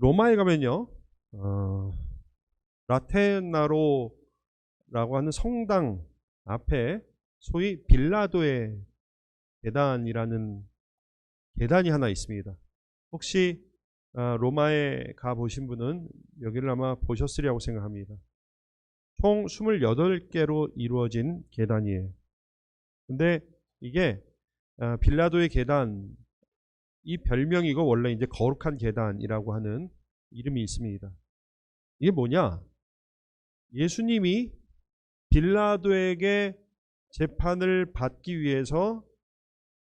로마에 가면요, 라테나로라고 하는 성당 앞에 소위 빌라도의 계단이라는 계단이 하나 있습니다. 혹시 로마에 가 보신 분은 여기를 아마 보셨으리라고 생각합니다. 총 28개로 이루어진 계단이에요. 근데 이게 빌라도의 계단, 이 별명이고 원래 이제 거룩한 계단이라고 하는 이름이 있습니다. 이게 뭐냐? 예수님이 빌라도에게 재판을 받기 위해서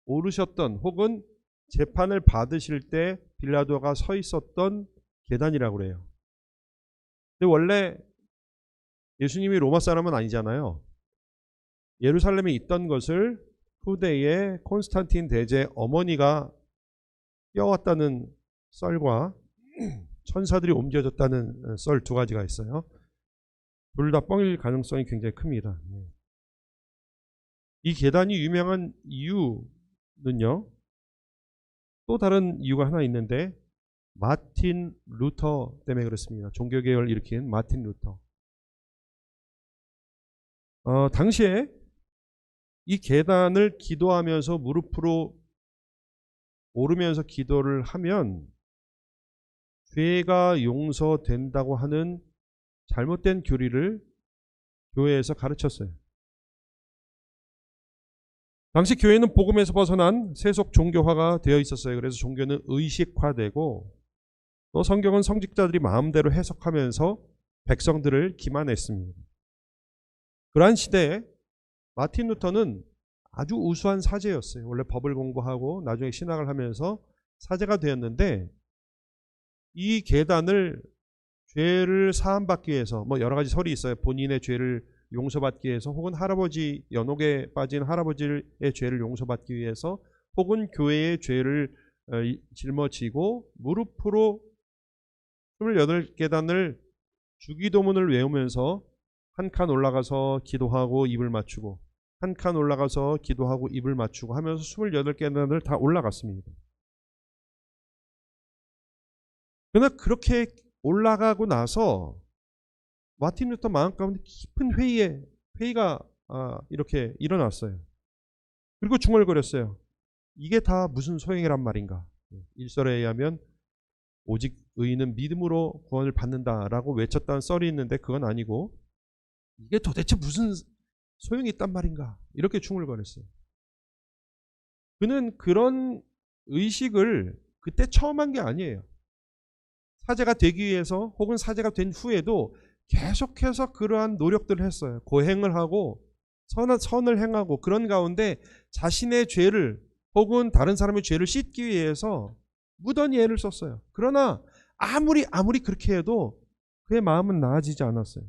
오르셨던 혹은 재판을 받으실 때 빌라도가 서 있었던 계단이라고 그래요. 근데 원래 예수님이 로마 사람은 아니잖아요. 예루살렘에 있던 것을 후대에 콘스탄틴 대제 어머니가 띄워왔다는 썰과 천사들이 옮겨졌다는 썰 두 가지가 있어요. 둘 다 뻥일 가능성이 굉장히 큽니다. 이 계단이 유명한 이유는요, 또 다른 이유가 하나 있는데 마틴 루터 때문에 그렇습니다. 종교개혁을 일으킨 마틴 루터. 당시에 이 계단을 기도하면서 무릎으로 오르면서 기도를 하면 죄가 용서된다고 하는 잘못된 교리를 교회에서 가르쳤어요. 당시 교회는 복음에서 벗어난 세속 종교화가 되어 있었어요. 그래서 종교는 의식화되고 또 성경은 성직자들이 마음대로 해석하면서 백성들을 기만했습니다. 그러한 시대에 마틴 루터는 아주 우수한 사제였어요. 원래 법을 공부하고 나중에 신학을 하면서 사제가 되었는데 이 계단을 죄를 사함받기 위해서 여러 가지 설이 있어요. 본인의 죄를 용서받기 위해서 혹은 할아버지 연옥에 빠진 할아버지의 죄를 용서받기 위해서 혹은 교회의 죄를 짊어지고 무릎으로 28계단을 주기도문을 외우면서 한 칸 올라가서 기도하고 입을 맞추고 한 칸 올라가서 기도하고 입을 맞추고 하면서 28계단을 다 올라갔습니다. 그러나 그렇게 올라가고 나서 마틴 루터 마음 가운데 깊은 회의가 이렇게 일어났어요. 그리고 중얼거렸어요. 이게 다 무슨 소용이란 말인가? 1절에 의하면 오직 의인은 믿음으로 구원을 받는다라고 외쳤다는 썰이 있는데 그건 아니고 이게 도대체 무슨 소용이 있단 말인가? 이렇게 중얼거렸어요. 그는 그런 의식을 그때 처음 한 게 아니에요. 사제가 되기 위해서 혹은 사제가 된 후에도 계속해서 그러한 노력들을 했어요. 고행을 하고 선을 행하고 그런 가운데 자신의 죄를 혹은 다른 사람의 죄를 씻기 위해서 무던히 애를 썼어요. 그러나 아무리 그렇게 해도 그의 마음은 나아지지 않았어요.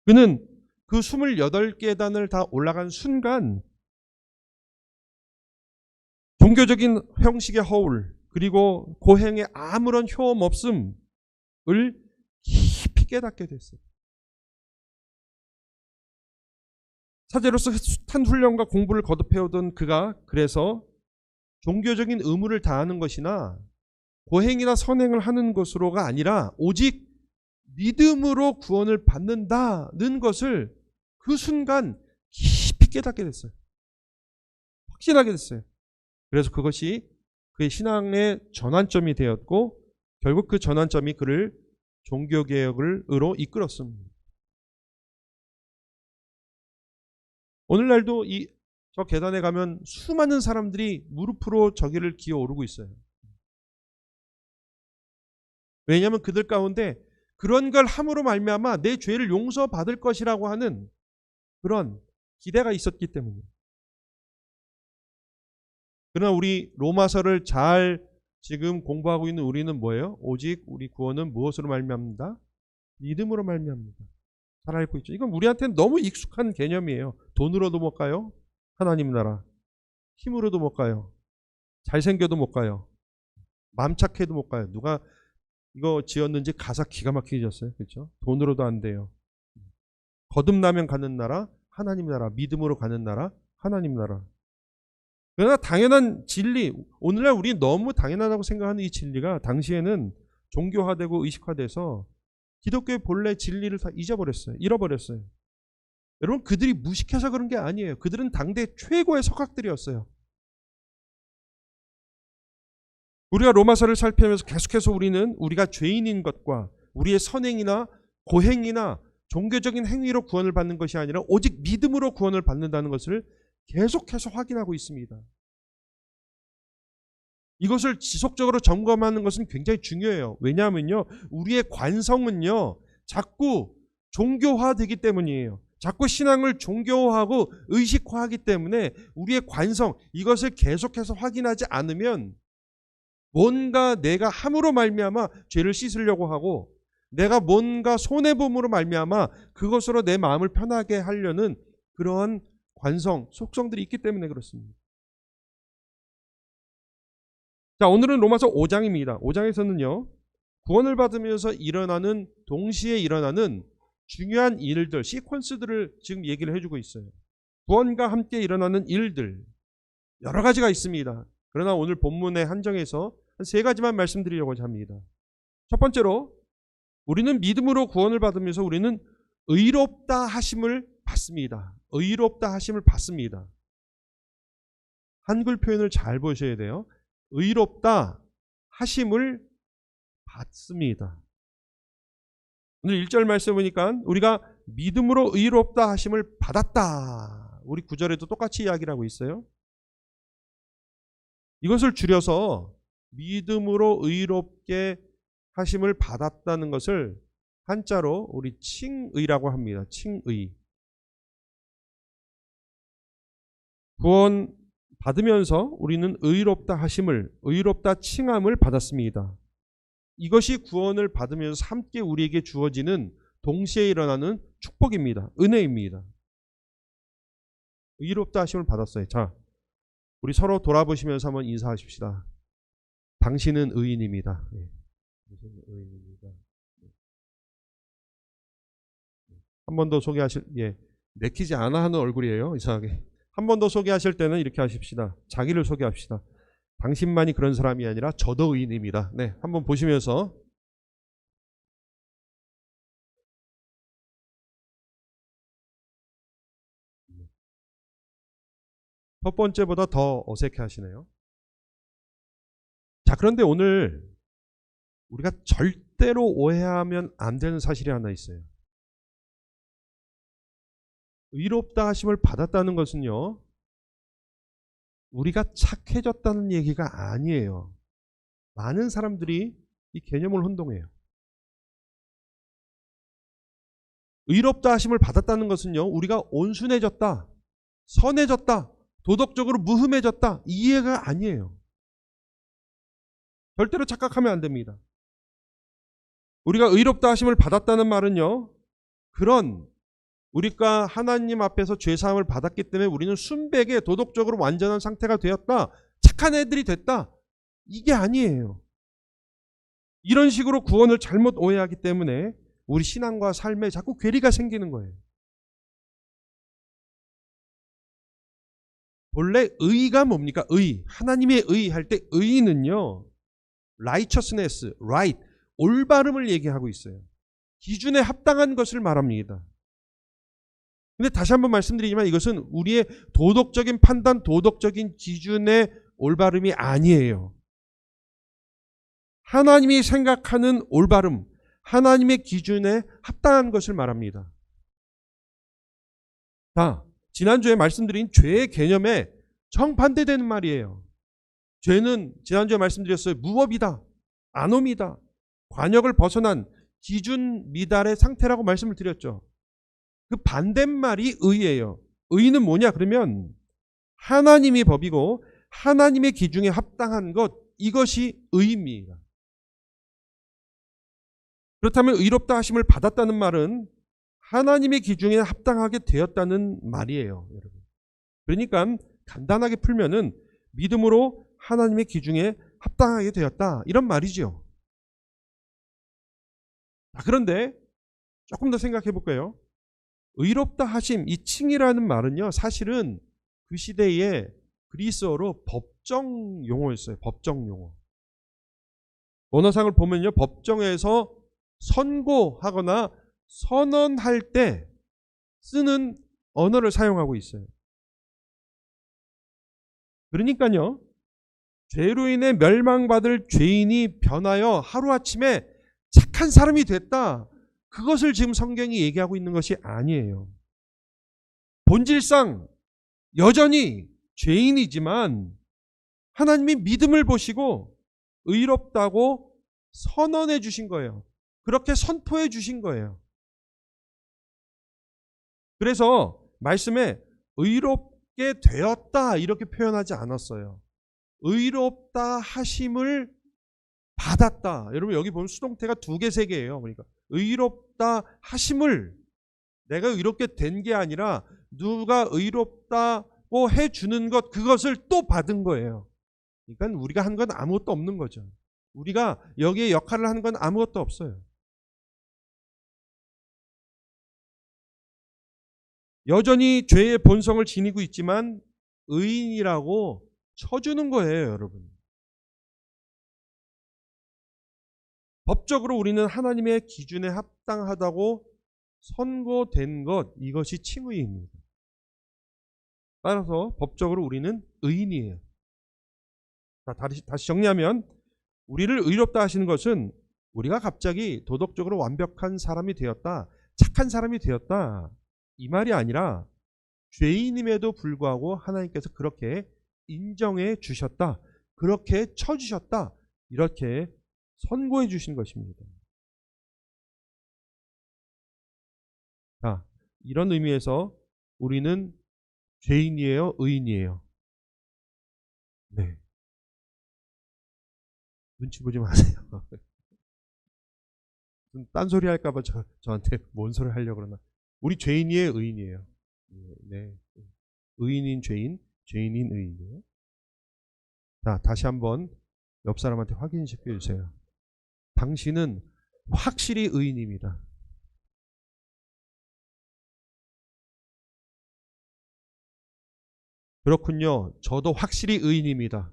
그는 그 28계단을 다 올라간 순간 종교적인 형식의 허울 그리고 고행의 아무런 효험 없음을 깊이 깨닫게 됐어요. 사제로서 숱한 훈련과 공부를 거듭해오던 그가 그래서 종교적인 의무를 다하는 것이나 고행이나 선행을 하는 것으로가 아니라 오직 믿음으로 구원을 받는다는 것을 그 순간 깊이 깨닫게 됐어요. 확신하게 됐어요. 그래서 그것이 그의 신앙의 전환점이 되었고 결국 그 전환점이 그를 종교개혁으로 이끌었습니다. 오늘날도 저 계단에 가면 수많은 사람들이 무릎으로 저기를 기어 오르고 있어요. 왜냐하면 그들 가운데 그런 걸 함으로 말미암아 내 죄를 용서받을 것이라고 하는 그런 기대가 있었기 때문이에요. 그러나 우리 로마서를 잘 지금 공부하고 있는 우리는 뭐예요? 오직 우리 구원은 무엇으로 말미암는다? 믿음으로 말미암는다. 잘 알고 있죠. 이건 우리한테는 너무 익숙한 개념이에요. 돈으로도 못 가요. 하나님 나라. 힘으로도 못 가요. 잘생겨도 못 가요. 맘 착해도 못 가요. 누가 이거 지었는지 가사 기가 막히게 지었어요. 그렇죠? 돈으로도 안 돼요. 거듭나면 가는 나라, 하나님 나라. 믿음으로 가는 나라, 하나님 나라. 그러나 당연한 진리, 오늘날 우리 너무 당연하다고 생각하는 이 진리가 당시에는 종교화되고 의식화돼서 기독교의 본래 진리를 다 잊어버렸어요. 잃어버렸어요. 여러분, 그들이 무식해서 그런 게 아니에요. 그들은 당대 최고의 석학들이었어요. 우리가 로마서를 살피면서 계속해서 우리는 우리가 죄인인 것과 우리의 선행이나 고행이나 종교적인 행위로 구원을 받는 것이 아니라 오직 믿음으로 구원을 받는다는 것을 계속해서 확인하고 있습니다. 이것을 지속적으로 점검하는 것은 굉장히 중요해요. 왜냐하면요, 우리의 관성은요, 자꾸 종교화되기 때문이에요. 자꾸 신앙을 종교화하고 의식화하기 때문에 우리의 관성, 이것을 계속해서 확인하지 않으면 뭔가 내가 함으로 말미암아 죄를 씻으려고 하고 내가 뭔가 손해봄으로 말미암아 그것으로 내 마음을 편하게 하려는 그러한 관성, 속성들이 있기 때문에 그렇습니다. 자, 오늘은 로마서 5장입니다. 5장에서는요, 구원을 받으면서 일어나는, 동시에 일어나는 중요한 일들, 시퀀스들을 지금 얘기를 해주고 있어요. 구원과 함께 일어나는 일들, 여러 가지가 있습니다. 그러나 오늘 본문의 한정에서 한 3가지만 말씀드리려고 합니다. 첫 번째로, 우리는 믿음으로 구원을 받으면서 우리는 의롭다 하심을 받습니다. 의롭다 하심을 받습니다. 한글 표현을 잘 보셔야 돼요. 의롭다 하심을 받습니다. 오늘 1절 말씀 보니까 우리가 믿음으로 의롭다 하심을 받았다. 우리 9절에도 똑같이 이야기를 하고 있어요. 이것을 줄여서 믿음으로 의롭게 하심을 받았다는 것을 한자로 우리 칭의라고 합니다. 칭의. 구원 받으면서 우리는 의롭다 하심을, 의롭다 칭함을 받았습니다. 이것이 구원을 받으면서 함께 우리에게 주어지는 동시에 일어나는 축복입니다. 은혜입니다. 의롭다 하심을 받았어요. 자, 우리 서로 돌아보시면서 한번 인사하십시다. 당신은 의인입니다. 네. 당신은 의인입니다. 한 번 더 소개하실, 내키지 않아 하는 얼굴이에요. 이상하게. 한 번 더 소개하실 때는 이렇게 하십시다. 자기를 소개합시다. 당신만이 그런 사람이 아니라 저도 의인입니다. 네, 한번 보시면서. 첫 번째보다 더 어색해 하시네요. 자, 그런데 오늘 우리가 절대로 오해하면 안 되는 사실이 하나 있어요. 의롭다 하심을 받았다는 것은요, 우리가 착해졌다는 얘기가 아니에요. 많은 사람들이 이 개념을 혼동해요. 의롭다 하심을 받았다는 것은요, 우리가 온순해졌다, 선해졌다, 도덕적으로 무흠해졌다, 이 이해가 아니에요. 절대로 착각하면 안 됩니다. 우리가 의롭다 하심을 받았다는 말은요, 그런 우리가 하나님 앞에서 죄사함을 받았기 때문에 우리는 순백에 도덕적으로 완전한 상태가 되었다, 착한 애들이 됐다, 이게 아니에요. 이런 식으로 구원을 잘못 오해하기 때문에 우리 신앙과 삶에 자꾸 괴리가 생기는 거예요. 본래 의가 뭡니까? 의. 하나님의 의 할 때 의는요, righteousness, right, 올바름을 얘기하고 있어요. 기준에 합당한 것을 말합니다. 근데 다시 한번 말씀드리지만 이것은 우리의 도덕적인 판단, 도덕적인 기준의 올바름이 아니에요. 하나님이 생각하는 올바름, 하나님의 기준에 합당한 것을 말합니다. 자, 지난주에 말씀드린 죄의 개념에 정반대되는 말이에요. 죄는 지난주에 말씀드렸어요. 무법이다, 아놈이다, 관역을 벗어난 기준 미달의 상태라고 말씀을 드렸죠. 그 반대말이 의예요. 의는 뭐냐? 그러면 하나님이 법이고 하나님의 기준에 합당한 것, 이것이 의입니다. 그렇다면 의롭다 하심을 받았다는 말은 하나님의 기준에 합당하게 되었다는 말이에요, 여러분. 그러니까 간단하게 풀면은 믿음으로 하나님의 기준에 합당하게 되었다, 이런 말이죠. 그런데 조금 더 생각해 볼까요? 의롭다 하심, 이 칭이라는 말은요, 사실은 그 그리스어로 법정 용어였어요. 법정 용어. 원어상을 보면요, 법정에서 선고하거나 선언할 때 쓰는 언어를 사용하고 있어요. 그러니까요, 죄로 인해 멸망받을 죄인이 변하여 하루아침에 착한 사람이 됐다, 그것을 지금 성경이 얘기하고 있는 것이 아니에요. 본질상 여전히 죄인이지만 하나님이 믿음을 보시고 의롭다고 선언해 주신 거예요. 그렇게 선포해 주신 거예요. 그래서 말씀에 의롭게 되었다 이렇게 표현하지 않았어요. 의롭다 하심을 받았다. 여러분 여기 보면 수동태가 2개, 3개예요. 그러니까 의롭다 하심을, 내가 의롭게 된 게 아니라 누가 의롭다고 해주는 것, 그것을 또 받은 거예요. 그러니까 우리가 한 건 아무것도 없는 거죠. 우리가 여기에 역할을 하는 건 아무것도 없어요. 여전히 죄의 본성을 지니고 있지만 의인이라고 쳐주는 거예요, 여러분. 법적으로 우리는 하나님의 기준에 합당하다고 선고된 것, 이것이 칭의입니다. 따라서 법적으로 우리는 의인이에요. 다시 정리하면, 우리를 의롭다 하시는 것은 우리가 갑자기 도덕적으로 완벽한 사람이 되었다, 착한 사람이 되었다, 이 말이 아니라 죄인임에도 불구하고 하나님께서 그렇게 인정해 주셨다, 그렇게 쳐주셨다, 이렇게 선고해 주신 것입니다. 자, 이런 의미에서 우리는 죄인이에요, 의인이에요? 네. 눈치 보지 마세요. 딴소리 할까봐 저한테 뭔 소리 하려고 그러나. 우리 죄인이에요, 의인이에요? 네. 의인인 죄인, 죄인인 의인이에요. 자, 다시 한번 옆 사람한테 확인시켜 주세요. 당신은 확실히 의인입니다. 그렇군요. 저도 확실히 의인입니다.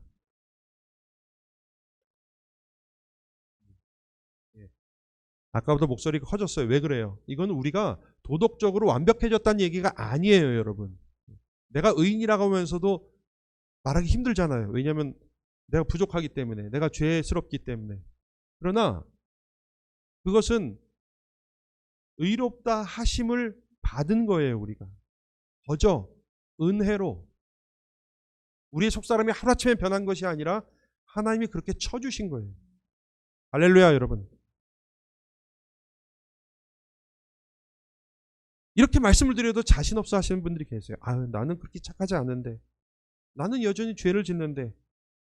아까부터 목소리가 커졌어요. 왜 그래요? 이건 우리가 도덕적으로 완벽해졌다는 얘기가 아니에요, 여러분. 내가 의인이라고 하면서도 말하기 힘들잖아요. 왜냐하면 내가 부족하기 때문에, 내가 죄스럽기 때문에. 그러나 그것은 의롭다 하심을 받은 거예요, 우리가. 거저 은혜로. 우리의 속사람이 하루아침에 변한 것이 아니라 하나님이 그렇게 쳐주신 거예요. 할렐루야, 여러분. 이렇게 말씀을 드려도 자신 없어 하시는 분들이 계세요. 나는 그렇게 착하지 않은데, 나는 여전히 죄를 짓는데,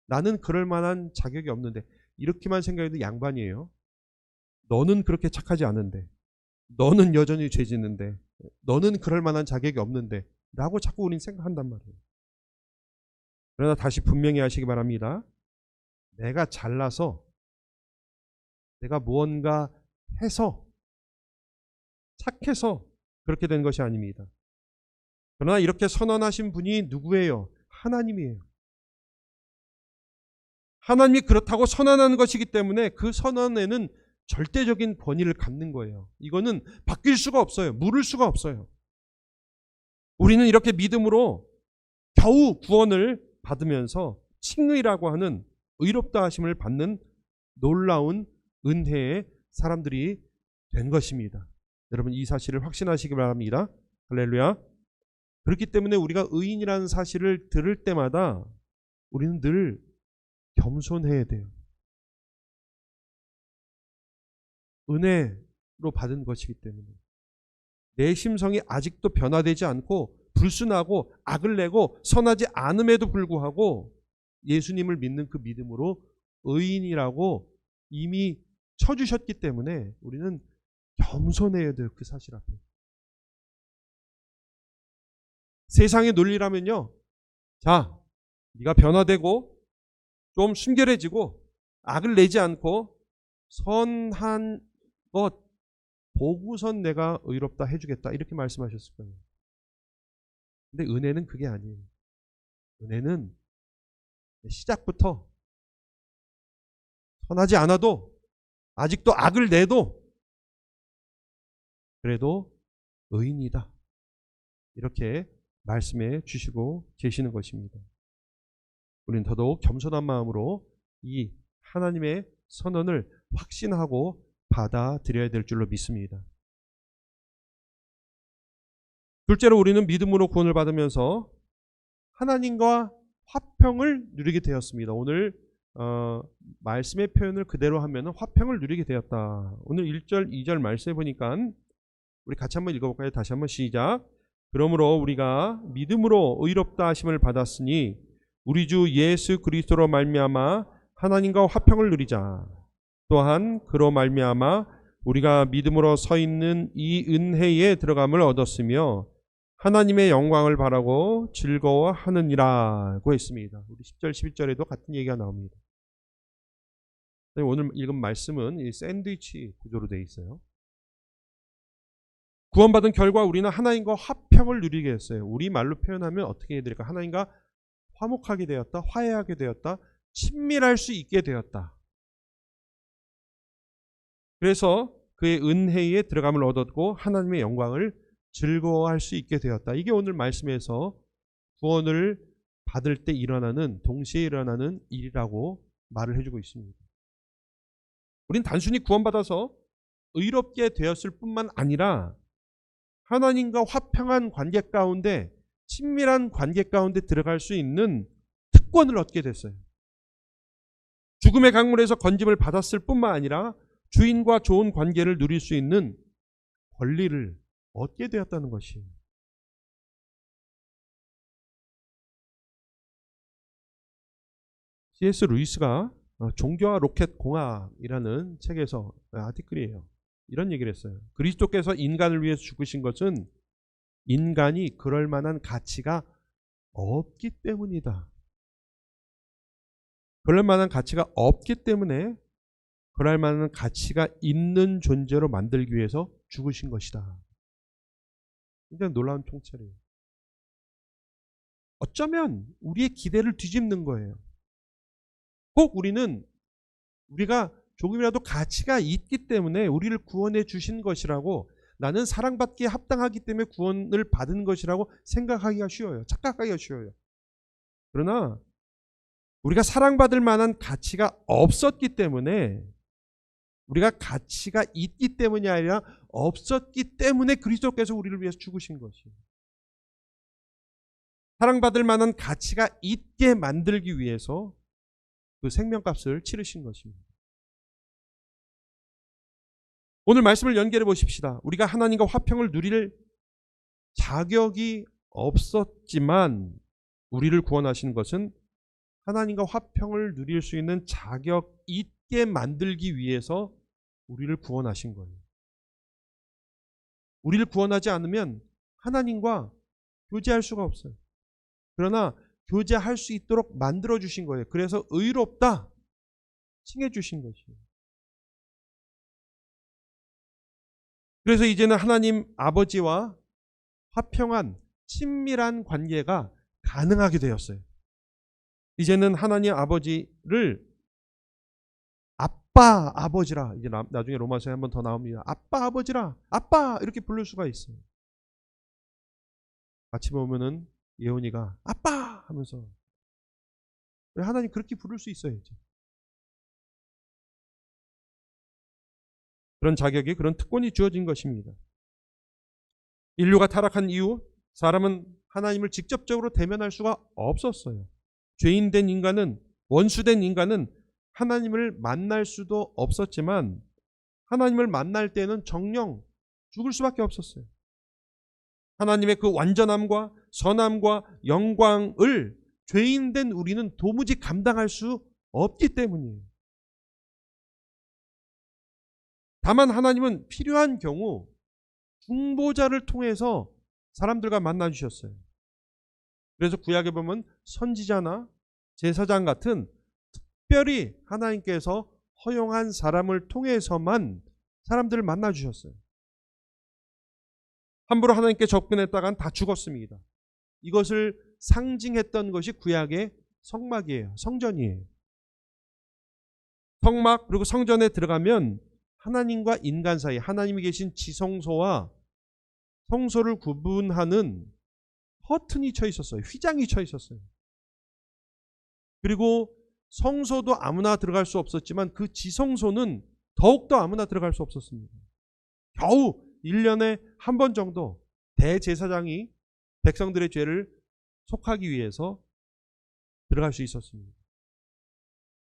나는 그럴 만한 자격이 없는데, 이렇게만 생각해도 양반이에요. 너는 그렇게 착하지 않은데, 너는 여전히 죄 짓는데, 너는 그럴 만한 자격이 없는데 라고 자꾸 우리는 생각한단 말이에요. 그러나 다시 분명히 하시기 바랍니다. 내가 잘나서, 내가 무언가 해서, 착해서 그렇게 된 것이 아닙니다. 그러나 이렇게 선언하신 분이 누구예요? 하나님이에요. 하나님이 그렇다고 선언하는 것이기 때문에 그 선언에는 절대적인 권위를 갖는 거예요. 이거는 바뀔 수가 없어요. 물을 수가 없어요. 우리는 이렇게 믿음으로 겨우 구원을 받으면서 칭의라고 하는 의롭다 하심을 받는 놀라운 은혜의 사람들이 된 것입니다. 여러분 이 사실을 확신하시기 바랍니다. 할렐루야. 그렇기 때문에 우리가 의인이라는 사실을 들을 때마다 우리는 늘 겸손해야 돼요. 은혜로 받은 것이기 때문에. 내 심성이 아직도 변화되지 않고 불순하고 악을 내고 선하지 않음에도 불구하고 예수님을 믿는 그 믿음으로 의인이라고 이미 쳐주셨기 때문에 우리는 겸손해야 돼요. 그 사실 앞에. 세상의 논리라면요, 자, 네가 변화되고 좀 순결해지고 악을 내지 않고 선한 것 보고선 내가 의롭다 해주겠다 이렇게 말씀하셨을 거예요. 근데 은혜는 그게 아니에요. 은혜는 시작부터 선하지 않아도 아직도 악을 내도 그래도 의인이다. 이렇게 말씀해 주시고 계시는 것입니다. 우리는 더더욱 겸손한 마음으로 이 하나님의 선언을 확신하고 받아들여야 될 줄로 믿습니다. 둘째로 우리는 믿음으로 구원을 받으면서 하나님과 화평을 누리게 되었습니다. 오늘 말씀의 표현을 그대로 하면 화평을 누리게 되었다. 오늘 1절, 2절 말씀해 보니까 우리 같이 한번 읽어볼까요? 다시 한번 시작. 그러므로 우리가 믿음으로 의롭다 하심을 받았으니 우리 주 예수 그리스도로 말미암아 하나님과 화평을 누리자. 또한 그로 말미암아 우리가 믿음으로 서 있는 이 은혜에 들어감을 얻었으며 하나님의 영광을 바라고 즐거워하느니라고 했습니다. 우리 10절, 11절에도 같은 얘기가 나옵니다. 오늘 읽은 말씀은 이 샌드위치 구조로 되어 있어요. 구원받은 결과 우리는 하나님과 화평을 누리게 했어요. 우리말로 표현하면 어떻게 해야 될까? 하나님과 화목하게 되었다, 화해하게 되었다, 친밀할 수 있게 되었다. 그래서 그의 은혜에 들어감을 얻었고 하나님의 영광을 즐거워할 수 있게 되었다. 이게 오늘 말씀에서 구원을 받을 때 일어나는, 동시에 일어나는 일이라고 말을 해주고 있습니다. 우린 단순히 구원받아서 의롭게 되었을 뿐만 아니라 하나님과 화평한 관계 가운데, 친밀한 관계 가운데 들어갈 수 있는 특권을 얻게 됐어요. 죽음의 강물에서 건짐을 받았을 뿐만 아니라 주인과 좋은 관계를 누릴 수 있는 권리를 얻게 되었다는 것이에요. C.S. 루이스가 종교와 로켓 공학이라는 책에서 아티클이에요. 이런 얘기를 했어요. 그리스도께서 인간을 위해서 죽으신 것은 인간이 그럴 만한 가치가 없기 때문이다. 그럴 만한 가치가 없기 때문에 그럴 만한 가치가 있는 존재로 만들기 위해서 죽으신 것이다. 굉장히 놀라운 통찰이에요. 어쩌면 우리의 기대를 뒤집는 거예요. 꼭 우리가 조금이라도 가치가 있기 때문에 우리를 구원해 주신 것이라고, 나는 사랑받기에 합당하기 때문에 구원을 받은 것이라고 생각하기가 쉬워요. 착각하기가 쉬워요. 그러나 우리가 사랑받을 만한 가치가 없었기 때문에, 우리가 가치가 있기 때문이 아니라 없었기 때문에 그리스도께서 우리를 위해서 죽으신 것이에요. 사랑받을 만한 가치가 있게 만들기 위해서 그 생명값을 치르신 것입니다. 오늘 말씀을 연결해 보십시다. 우리가 하나님과 화평을 누릴 자격이 없었지만 우리를 구원하신 것은 하나님과 화평을 누릴 수 있는 자격 있게 만들기 위해서 우리를 구원하신 거예요. 우리를 구원하지 않으면 하나님과 교제할 수가 없어요. 그러나 교제할 수 있도록 만들어 주신 거예요. 그래서 의롭다 칭해 주신 것이에요. 그래서 이제는 하나님 아버지와 화평한 친밀한 관계가 가능하게 되었어요. 이제는 하나님 아버지를 아빠 아버지라, 이제 나중에 로마서에 한번 더 나옵니다. 아빠 아버지라, 아빠 이렇게 부를 수가 있어요. 같이 보면은 예원이가 아빠 하면서, 하나님 그렇게 부를 수 있어요. 이제. 그런 자격이, 그런 특권이 주어진 것입니다. 인류가 타락한 이후 사람은 하나님을 직접적으로 대면할 수가 없었어요. 죄인된 인간은, 원수된 인간은 하나님을 만날 수도 없었지만 하나님을 만날 때는 정녕 죽을 수밖에 없었어요. 하나님의 그 완전함과 선함과 영광을 죄인된 우리는 도무지 감당할 수 없기 때문이에요. 다만 하나님은 필요한 경우 중보자를 통해서 사람들과 만나 주셨어요. 그래서 구약에 보면 선지자나 제사장 같은 특별히 하나님께서 허용한 사람을 통해서만 사람들을 만나 주셨어요. 함부로 하나님께 접근했다간 다 죽었습니다. 이것을 상징했던 것이 구약의 성막이에요. 성전이에요. 성막 그리고 성전에 들어가면 하나님과 인간 사이, 하나님이 계신 지성소와 성소를 구분하는 커튼이 쳐 있었어요. 휘장이 쳐 있었어요. 그리고 성소도 아무나 들어갈 수 없었지만 그 지성소는 더욱더 아무나 들어갈 수 없었습니다. 겨우 1년에 한 번 정도 대제사장이 백성들의 죄를 속하기 위해서 들어갈 수 있었습니다.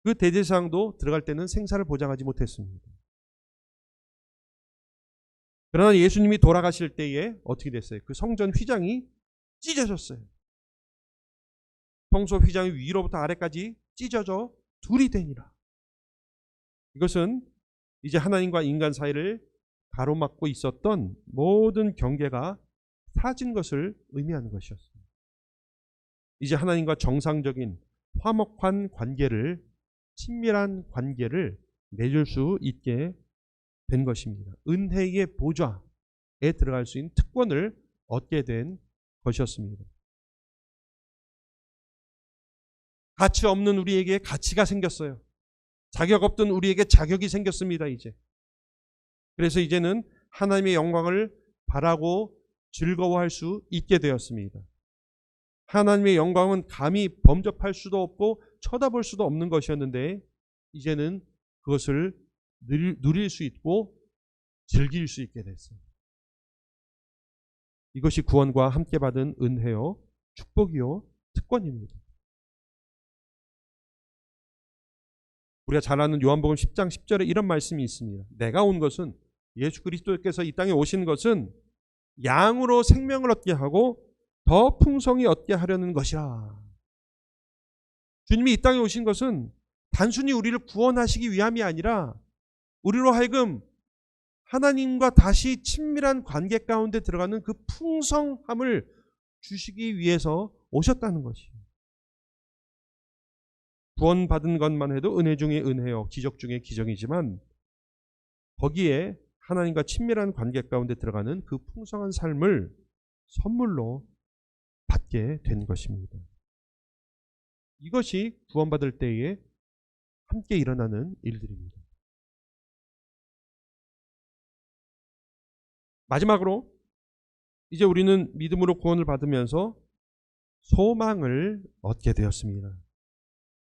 그 대제사장도 들어갈 때는 생사를 보장하지 못했습니다. 그러나 예수님이 돌아가실 때에 어떻게 됐어요? 그 성전 휘장이 찢어졌어요. 성소 휘장이 위로부터 아래까지 찢어져 둘이 되니라. 이것은 이제 하나님과 인간 사이를 가로막고 있었던 모든 경계가 사라진 것을 의미하는 것이었습니다. 이제 하나님과 정상적인 화목한 관계를, 친밀한 관계를 맺을 수 있게 된 것입니다. 은혜의 보좌에 들어갈 수 있는 특권을 얻게 된 것이었습니다. 가치 없는 우리에게 가치가 생겼어요. 자격 없던 우리에게 자격이 생겼습니다. 이제. 그래서 이제는 하나님의 영광을 바라고 즐거워할 수 있게 되었습니다. 하나님의 영광은 감히 범접할 수도 없고 쳐다볼 수도 없는 것이었는데 이제는 그것을 누릴 수 있고 즐길 수 있게 됐어요. 이것이 구원과 함께 받은 은혜요, 축복이요, 특권입니다. 우리가 잘 아는 요한복음 10장 10절에 이런 말씀이 있습니다. 내가 온 것은, 예수 그리스도께서 이 땅에 오신 것은 양으로 생명을 얻게 하고 더 풍성히 얻게 하려는 것이라. 주님이 이 땅에 오신 것은 단순히 우리를 구원하시기 위함이 아니라 우리로 하여금 하나님과 다시 친밀한 관계 가운데 들어가는 그 풍성함을 주시기 위해서 오셨다는 것이에요. 구원받은 것만 해도 은혜 중에 은혜요, 기적 중에 기적이지만 거기에 하나님과 친밀한 관계 가운데 들어가는 그 풍성한 삶을 선물로 받게 된 것입니다. 이것이 구원받을 때에 함께 일어나는 일들입니다. 마지막으로 이제 우리는 믿음으로 구원을 받으면서 소망을 얻게 되었습니다.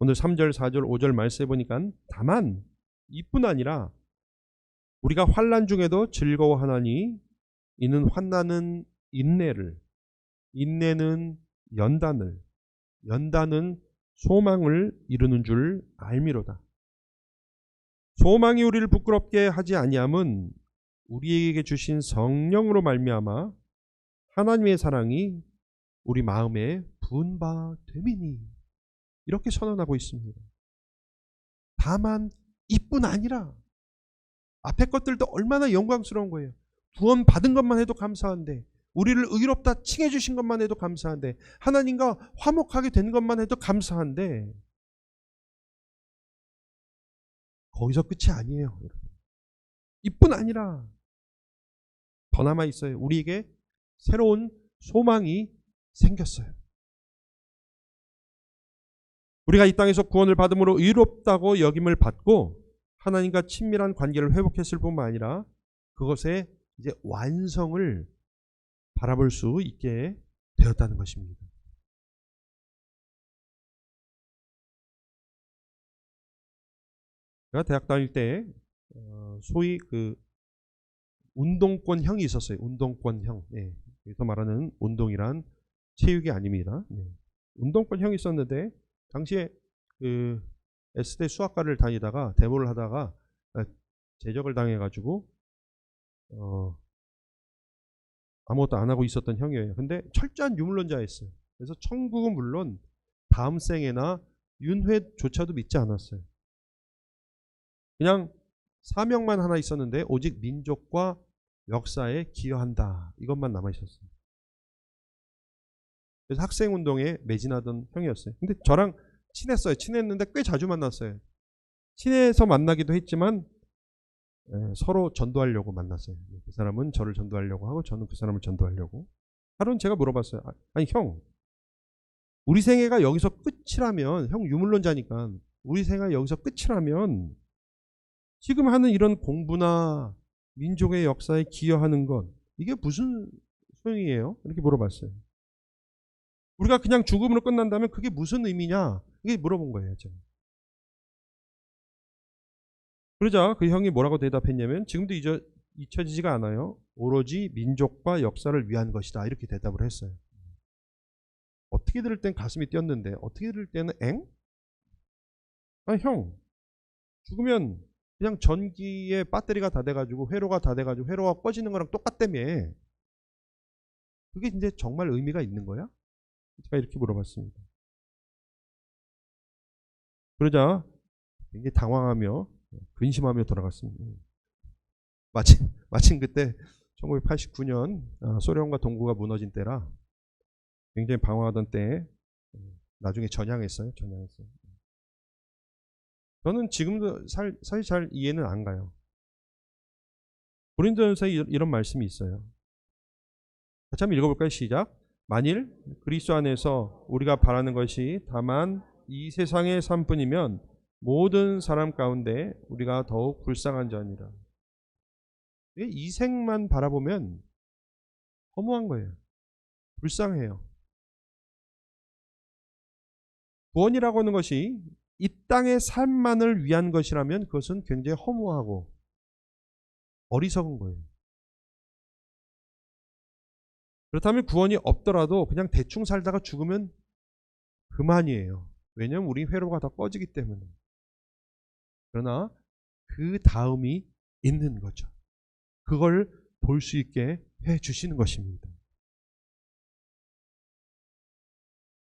오늘 3절, 4절, 5절 말씀해 보니까 다만 이뿐 아니라 우리가 환난 중에도 즐거워하나니 이는 환난은 인내를, 인내는 연단을, 연단은 소망을 이루는 줄 알미로다. 소망이 우리를 부끄럽게 하지 아니함은 우리에게 주신 성령으로 말미암아 하나님의 사랑이 우리 마음에 부은 바 됨이니, 이렇게 선언하고 있습니다. 다만 이뿐 아니라 앞에 것들도 얼마나 영광스러운 거예요. 구원 받은 것만 해도 감사한데, 우리를 의롭다 칭해 주신 것만 해도 감사한데, 하나님과 화목하게 된 것만 해도 감사한데 거기서 끝이 아니에요. 이뿐 아니라 더 남아 있어요. 우리에게 새로운 소망이 생겼어요. 우리가 이 땅에서 구원을 받음으로 의롭다고 여김을 받고 하나님과 친밀한 관계를 회복했을 뿐만 아니라 그것의 이제 완성을 바라볼 수 있게 되었다는 것입니다. 제가 대학 다닐 때 소위 그 운동권형이 있었어요. 운동권형. 네. 여기서 말하는 운동이란 체육이 아닙니다. 네. 운동권형이 있었는데 당시에 그 S대 수학과를 다니다가 데모를 하다가 제적을 당해가지고 아무것도 안 하고 있었던 형이에요. 근데 철저한 유물론자였어요. 그래서 천국은 물론 다음 생에나 윤회조차도 믿지 않았어요. 그냥 사명만 하나 있었는데 오직 민족과 역사에 기여한다, 이것만 남아 있었어요. 그래서 학생운동에 매진하던 형이었어요. 근데 저랑 친했어요. 친했는데 꽤 자주 만났어요. 친해서 만나기도 했지만 서로 전도하려고 만났어요. 그 사람은 저를 전도하려고 하고 저는 그 사람을 전도하려고. 하루는 제가 물어봤어요. 아니 형, 우리 생애가 여기서 끝이라면, 형 유물론자니까 우리 생애가 여기서 끝이라면 지금 하는 이런 공부나 민족의 역사에 기여하는 것, 이게 무슨 소용이에요? 이렇게 물어봤어요. 우리가 그냥 죽음으로 끝난다면 그게 무슨 의미냐? 이게 물어본 거예요. 제가. 그러자 그 형이 뭐라고 대답했냐면, 지금도 잊혀지지가 않아요. 오로지 민족과 역사를 위한 것이다. 이렇게 대답을 했어요. 어떻게 들을 땐 가슴이 뛰었는데 어떻게 들을 때는 엥? 아, 형, 죽으면 그냥 전기에 배터리가 다 돼가지고 회로가 다 돼가지고 회로가 꺼지는 거랑 똑같다며. 그게 이제 정말 의미가 있는 거야? 제가 이렇게 물어봤습니다. 그러자 굉장히 당황하며 근심하며 돌아갔습니다. 마침 그때 1989년 소련과 동구가 무너진 때라 굉장히 방황하던 때에 나중에 전향했어요. 저는 지금도 사실 잘 이해는 안 가요. 고린도전서에 이런 말씀이 있어요. 같이 한번 읽어볼까요? 시작. 만일 그리스도 안에서 우리가 바라는 것이 다만 이 세상의 삶뿐이면 모든 사람 가운데 우리가 더욱 불쌍한 자니라. 이 생만 바라보면 허무한 거예요. 불쌍해요. 구원이라고 하는 것이 이 땅의 삶만을 위한 것이라면 그것은 굉장히 허무하고 어리석은 거예요. 그렇다면 구원이 없더라도 그냥 대충 살다가 죽으면 그만이에요. 왜냐하면 우리 회로가 다 꺼지기 때문에. 그러나 그 다음이 있는 거죠. 그걸 볼 수 있게 해 주시는 것입니다.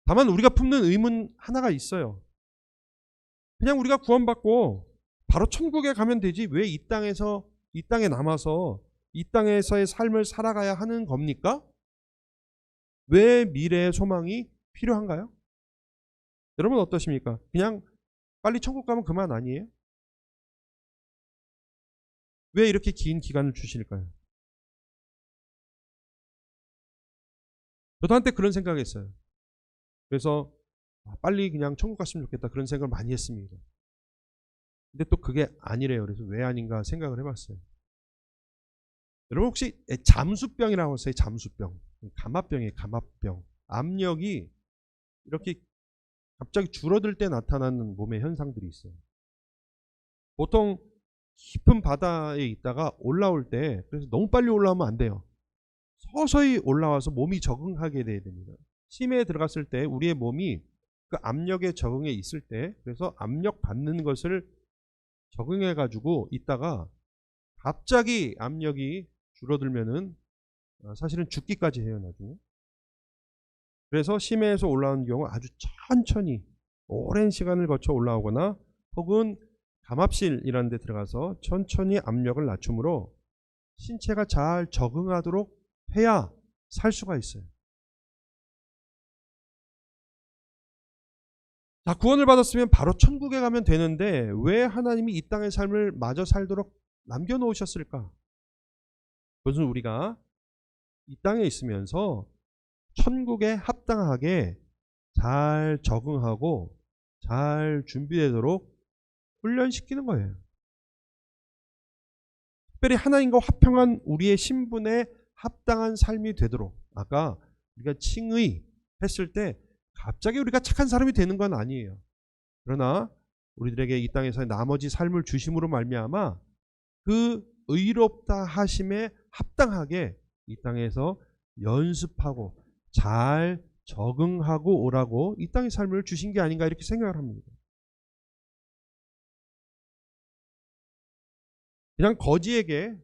다만 우리가 품는 의문 하나가 있어요. 그냥 우리가 구원받고 바로 천국에 가면 되지 왜 이 땅에 남아서 이 땅에서의 삶을 살아가야 하는 겁니까? 왜 미래의 소망이 필요한가요? 여러분 어떠십니까? 그냥 빨리 천국 가면 그만 아니에요? 왜 이렇게 긴 기간을 주실까요? 저도 한때 그런 생각했어요. 그래서 빨리 그냥 천국 갔으면 좋겠다 그런 생각을 많이 했습니다. 근데 또 그게 아니래요. 그래서 왜 아닌가 생각을 해봤어요. 여러분 혹시 잠수병이라고 하세요? 잠수병. 감압병이에요. 감압병. 압력이 이렇게 갑자기 줄어들 때 나타나는 몸의 현상들이 있어요. 보통 깊은 바다에 있다가 올라올 때, 그래서 너무 빨리 올라오면 안 돼요. 서서히 올라와서 몸이 적응하게 돼야 됩니다. 심해에 들어갔을 때 우리의 몸이 그 압력에 적응해 있을 때, 그래서 압력 받는 것을 적응해 가지고 있다가 갑자기 압력이 줄어들면은 사실은 죽기까지 해요, 나중에. 그래서 심해에서 올라오는 경우 아주 천천히 오랜 시간을 거쳐 올라오거나 혹은 감압실이라는 데 들어가서 천천히 압력을 낮춤으로 신체가 잘 적응하도록 해야 살 수가 있어요. 자, 구원을 받았으면 바로 천국에 가면 되는데 왜 하나님이 이 땅의 삶을 마저 살도록 남겨놓으셨을까? 그것은 우리가 이 땅에 있으면서 천국에 합당하게 잘 적응하고 잘 준비되도록 훈련시키는 거예요. 특별히 하나님과 화평한 우리의 신분에 합당한 삶이 되도록. 아까 우리가 칭의 했을 때 갑자기 우리가 착한 사람이 되는 건 아니에요. 그러나 우리들에게 이 땅에서 나머지 삶을 주심으로 말미암아 그 의롭다 하심에 합당하게 이 땅에서 연습하고 잘 적응하고 오라고 이 땅의 삶을 주신 게 아닌가 이렇게 생각을 합니다. 그냥 거지에게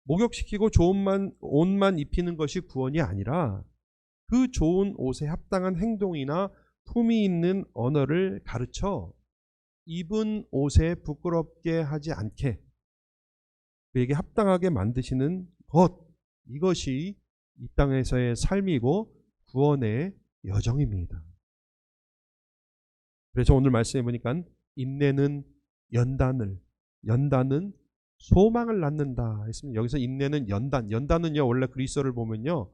목욕시키고 좋은 옷만 입히는 것이 구원이 아니라 그 좋은 옷에 합당한 행동이나 품위 있는 언어를 가르쳐 입은 옷에 부끄럽게 하지 않게 그에게 합당하게 만드시는 것, 이것이 이 땅에서의 삶이고 구원의 여정입니다. 그래서 오늘 말씀해 보니까 인내는 연단은 소망을 낳는다 했으면 여기서 인내는 연단은요 원래 그리스어를 보면요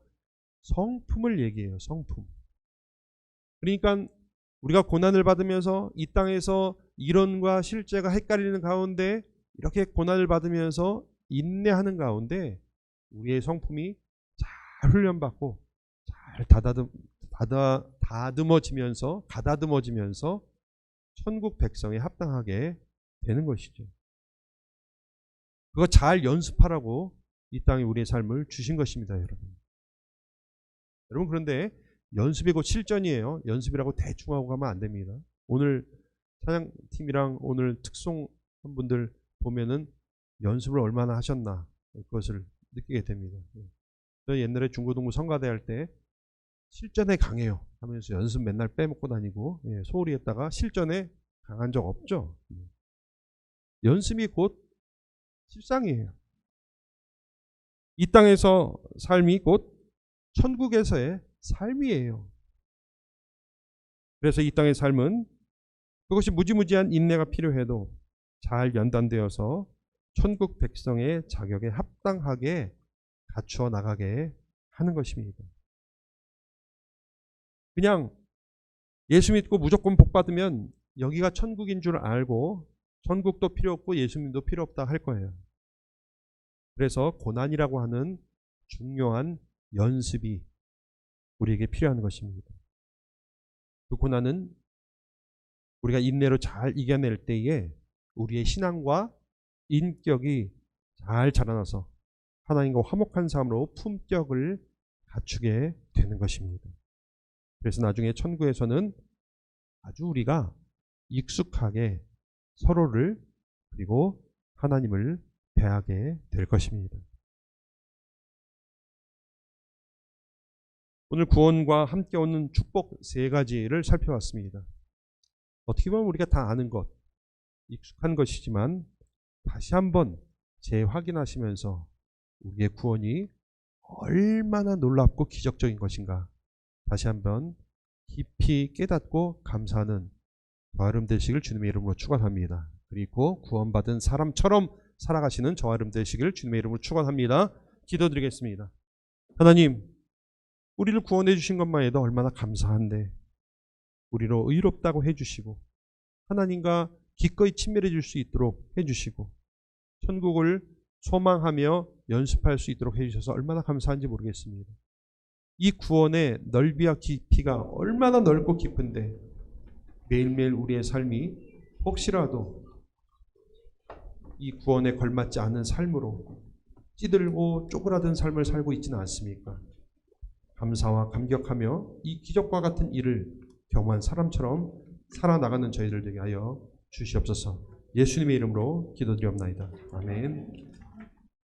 성품을 얘기해요. 성품. 그러니까 우리가 고난을 받으면서 이 땅에서 이론과 실제가 헷갈리는 가운데 이렇게 고난을 받으면서 인내하는 가운데 우리의 성품이 잘 훈련받고 잘 가다듬어지면서 천국 백성에 합당하게 되는 것이죠. 그거 잘 연습하라고 이 땅에 우리의 삶을 주신 것입니다, 여러분. 여러분, 그런데 연습이 곧 실전이에요. 연습이라고 대충 하고 가면 안 됩니다. 오늘 찬양팀이랑 오늘 특송 분들 보면은 연습을 얼마나 하셨나 그것을 느끼게 됩니다. 저 옛날에 중고등부 성가대 할 때 실전에 강해요 하면서 연습 맨날 빼먹고 다니고 소홀히 했다가 실전에 강한 적 없죠. 연습이 곧 실상이에요. 이 땅에서 삶이 곧 천국에서의 삶이에요. 그래서 이 땅의 삶은 그것이 무지무지한 인내가 필요해도 잘 연단되어서 천국 백성의 자격에 합당하게 갖추어 나가게 하는 것입니다. 그냥 예수 믿고 무조건 복 받으면 여기가 천국인 줄 알고 천국도 필요 없고 예수님도 필요 없다 할 거예요. 그래서 고난이라고 하는 중요한 연습이 우리에게 필요한 것입니다. 그 고난은 우리가 인내로 잘 이겨낼 때에 우리의 신앙과 인격이 잘 자라나서 하나님과 화목한 삶으로 품격을 갖추게 되는 것입니다. 그래서 나중에 천국에서는 아주 우리가 익숙하게 서로를 그리고 하나님을 대하게 될 것입니다. 오늘 구원과 함께 오는 축복 3가지를 살펴봤습니다. 어떻게 보면 우리가 다 아는 것, 익숙한 것이지만 다시 한번 재확인하시면서 우리의 구원이 얼마나 놀랍고 기적적인 것인가 다시 한번 깊이 깨닫고 감사하는 저와 여러분 되시길 주님의 이름으로 축원합니다. 그리고 구원받은 사람처럼 살아가시는 저와 여러분 되시길 주님의 이름으로 축원합니다. 기도드리겠습니다. 하나님, 우리를 구원해 주신 것만 해도 얼마나 감사한데 우리로 의롭다고 해주시고 하나님과 기꺼이 친밀해 줄 수 있도록 해주시고 천국을 소망하며 연습할 수 있도록 해주셔서 얼마나 감사한지 모르겠습니다. 이 구원의 넓이와 깊이가 얼마나 넓고 깊은데 매일매일 우리의 삶이 혹시라도 이 구원에 걸맞지 않은 삶으로 찌들고 쪼그라든 삶을 살고 있지는 않습니까? 감사와 감격하며 이 기적과 같은 일을 경험한 사람처럼 살아나가는 저희들 되게 하여 주시옵소서. 예수님의 이름으로 기도드리옵나이다. 아멘.